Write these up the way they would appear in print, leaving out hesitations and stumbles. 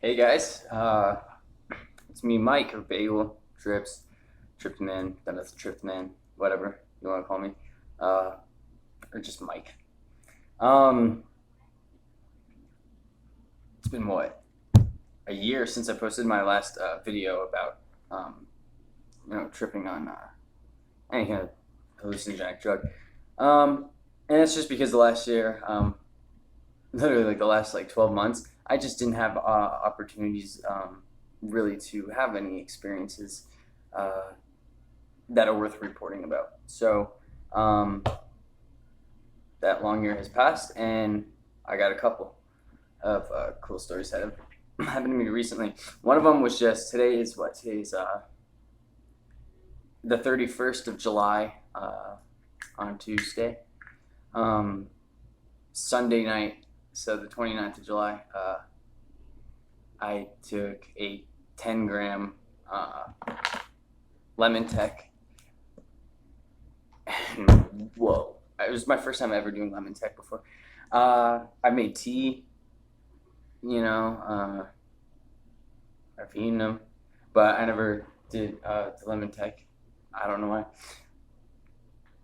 Hey guys, it's me, Mike, or Bagel, Trips, Tripman, that's the Tripman, whatever you want to call me, uh, or just Mike. Um, it's been what, a year since I posted my last video about, tripping on any kind of hallucinogenic drug. Um, and it's just because the last year, literally like the last like 12 months, I just didn't have opportunities really to have any experiences uh, that are worth reporting about. So um, that long year has passed, and I got a couple of cool stories that have happened to me recently. One of them was just today is what? Today's the 31st of July on Tuesday. Sunday night, so the 29th of July, I took a 10-gram lemon tech. And whoa, it was my first time ever doing lemon tech before. I made tea, I've eaten them, but I never did the lemon tech. I don't know why.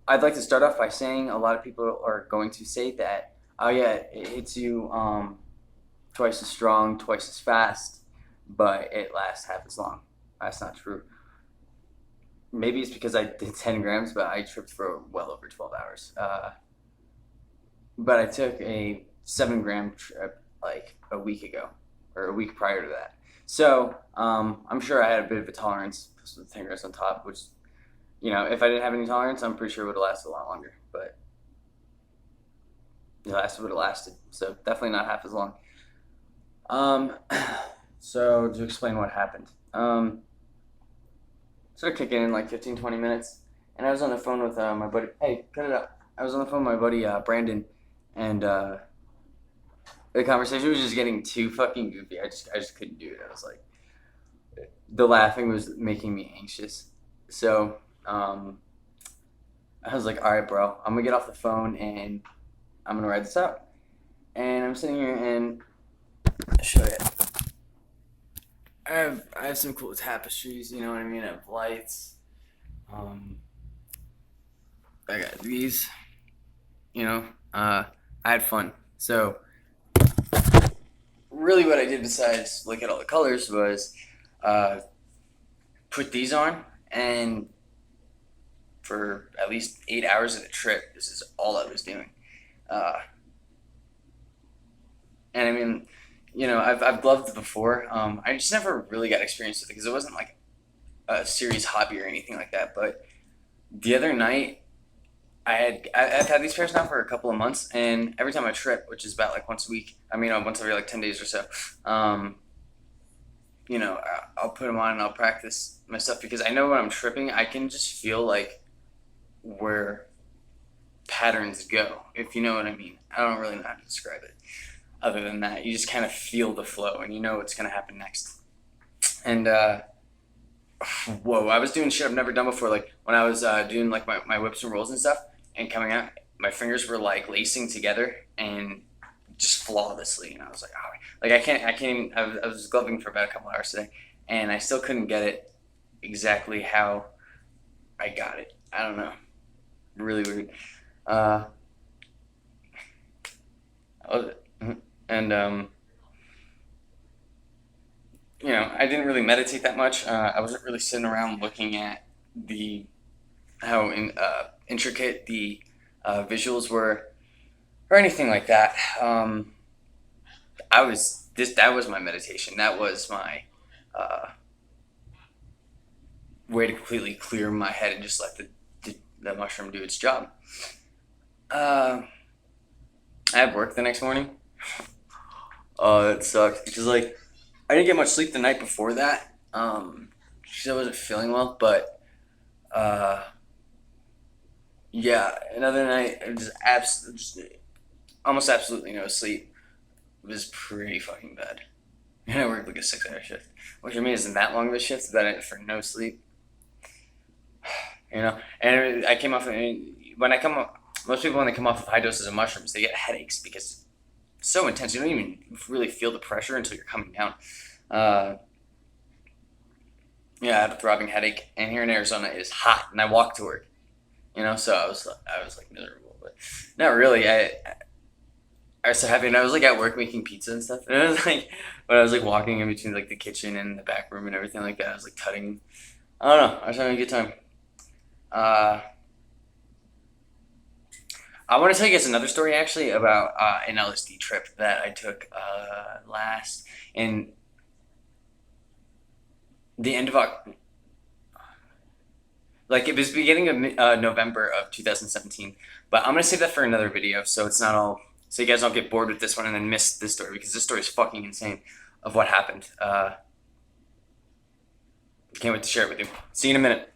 I'd like to start off by saying a lot of people are going to say that, oh yeah, it hits you twice as strong, twice as fast, but it lasts half as long. That's not true. Maybe it's because I did 10 grams, but I tripped for well over 12 hours. But I took a 7-gram trip like a week ago, or a week prior to that. So I'm sure I had a bit of a tolerance, plus with 10 grams on top, which, if I didn't have any tolerance, I'm pretty sure it would have lasted a lot longer. But it lasted would have lasted. So definitely not half as long. Um, so to explain what happened, started kicking in like 15, 20 minutes, and I was on the phone with my buddy. Hey, cut it out. I was on the phone with my buddy Brandon, and the conversation was just getting too fucking goofy. I just couldn't do it. I was like, the laughing was making me anxious. So I was like, all right, bro, I'm gonna get off the phone and I'm gonna ride this out. And I'm sitting here and I'll show you. I have some cool tapestries, you know what I mean? I have lights. Um, I got these, I had fun. So really what I did besides look at all the colors was uh, put these on, and for at least 8 hours of the trip, this is all I was doing. Uh, and I mean, I've gloved before. I just never really got experience with it because it wasn't like a serious hobby or anything like that. But the other night, I've had these pairs now for a couple of months, and every time I trip, which is about like once a week, once every like 10 days or so, um, I'll put them on and I'll practice my stuff because I know when I'm tripping, I can just feel like where patterns go, if you know what I mean. I don't really know how to describe it. Other than that, you just kind of feel the flow and you know what's going to happen next. And whoa, I was doing shit I've never done before. Like when I was doing like my whips and rolls and stuff and coming out, my fingers were like lacing together and just flawlessly. And I was like, oh, like I was gloving for about a couple hours today and I still couldn't get it exactly how I got it. I don't know. Really weird. Uh, I love it. And I didn't really meditate that much. I wasn't really sitting around looking at the how intricate the visuals were or anything like that. That was my meditation. That was my uh, way to completely clear my head and just let the mushroom do its job. Uh, I had work the next morning. Oh, it sucked because like I didn't get much sleep the night before that. Because I wasn't feeling well, but uh, yeah, another night I just almost absolutely no sleep. It was pretty fucking bad. And I worked like a 6-hour shift, which I mean isn't that long of a shift, but for no sleep, And I came off when I come off, most people when they come off of high doses of mushrooms, they get headaches because so intense. You don't even really feel the pressure until you're coming down. Yeah, I had a throbbing headache, and here in Arizona it is hot, and I walk to work. So I was like miserable, but not really. I was so happy, and I was like at work making pizza and stuff, and I was like, when I was like walking in between like the kitchen and the back room and everything like that, I was like cutting. I don't know. I was having a good time. Uh, I want to tell you guys another story actually about an LSD trip that I took last in the end of like it was beginning of November of 2017. But I'm gonna save that for another video, so it's not all so you guys don't get bored with this one and then miss this story because this story is fucking insane of what happened. Can't wait to share it with you. See you in a minute.